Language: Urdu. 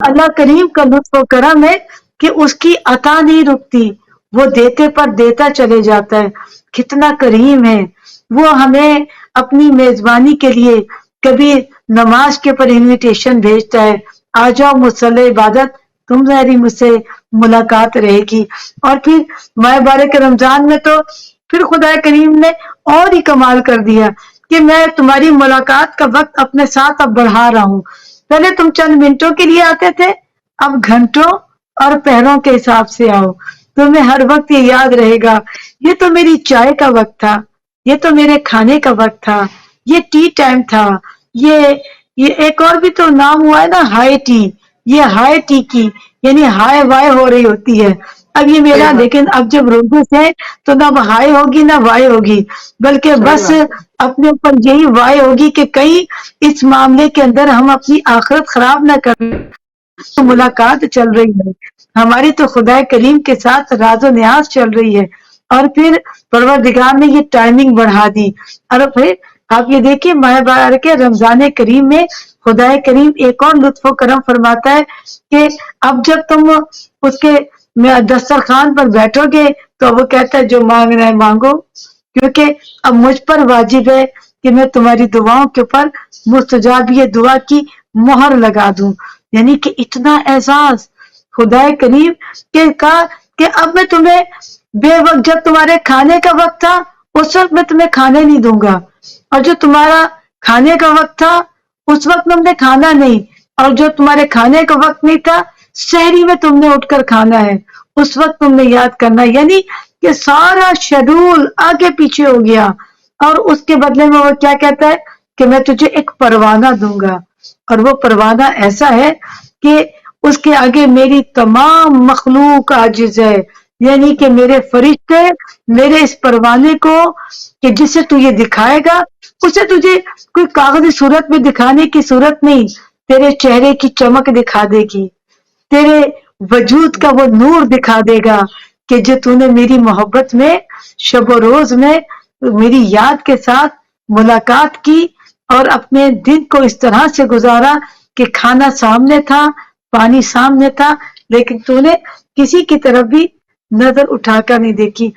اللہ کریم کا لطف و کرم ہے کہ اس کی عطا نہیں رکتی، وہ دیتے پر دیتا چلے جاتا ہے. کتنا کریم ہے وہ، ہمیں اپنی میزبانی کے لیے کبھی نماز کے پر انویٹیشن بھیجتا ہے، آ جاؤ مصلی عبادت، تم میری مجھ سے ملاقات رہے گی. اور پھر ماہ بارک رمضان میں تو پھر خدا کریم نے اور ہی کمال کر دیا کہ میں تمہاری ملاقات کا وقت اپنے ساتھ اب بڑھا رہا ہوں. پہلے تم چند منٹوں کے لیے آتے تھے، اب گھنٹوں اور پہروں کے حساب سے آؤ. تمہیں ہر وقت یہ یاد رہے گا، یہ تو میری چائے کا وقت تھا، یہ تو میرے کھانے کا وقت تھا، یہ ٹی ٹائم تھا. یہ یہ ایک اور بھی تو نام ہوا ہے نا، ہائی ٹی. یہ ہائی ٹی کی یعنی ہائی وائی ہو رہی ہوتی ہے اب یہ صحیح میرا. بات لیکن اب جب روزے سے تو نہ ہائی ہوگی نہ وائی ہوگی، بلکہ صحیح بس بات ہے. اپنے اوپر یہی وائے ہوگی کہ کہیں اس معاملے کے اندر ہم اپنی آخرت خراب نہ کریں. تو ملاقات چل رہی ہے ہماری، تو خدا کریم کے ساتھ راز و نیاز چل رہی ہے. اور پھر پروردگار نے یہ ٹائمنگ بڑھا دی. اور پھر آپ یہ دیکھیے ماہ بارک رمضان کریم میں خدا کریم ایک اور لطف و کرم فرماتا ہے کہ اب جب تم اس کے دسترخوان پر بیٹھو گے تو وہ کہتا ہے جو مانگنا ہے مانگو، کیونکہ اب مجھ پر واجب ہے کہ میں تمہاری دعاؤں کے اوپر مستجابی دعا کی مہر لگا دوں. یعنی کہ اتنا احساس خدا کریم کے کا کہ اب میں تمہیں بے وقت، جب تمہارے کھانے کا وقت تھا اس وقت میں تمہیں کھانے نہیں دوں گا، اور جو تمہارا کھانے کا وقت تھا اس وقت تم نے کھانا نہیں، اور جو تمہارے کھانے کا وقت نہیں تھا شہری میں تم نے اٹھ کر کھانا ہے، اس وقت تم نے یاد کرنا. یعنی کہ سارا شیڈول آگے پیچھے ہو گیا. اور اس کے بدلے میں وہ کیا کہتا ہے کہ میں تجھے ایک پروانہ دوں گا، اور وہ پروانہ ایسا ہے کہ اس کے آگے میری تمام مخلوق عاجز ہے. یعنی کہ میرے فرشتے میرے اس پروانے کو کہ جسے تو یہ دکھائے گا اسے تجھے کوئی کاغذی صورت میں دکھانے کی صورت نہیں، تیرے چہرے کی چمک دکھا دے گی، تیرے وجود کا وہ نور دکھا دے گا کہ جو تو نے میری محبت میں شب و روز میں میری یاد کے ساتھ ملاقات کی، اور اپنے دن کو اس طرح سے گزارا کہ کھانا سامنے تھا، پانی سامنے تھا، لیکن تو نے کسی کی طرف بھی نظر اٹھا کر نہیں دیکھی.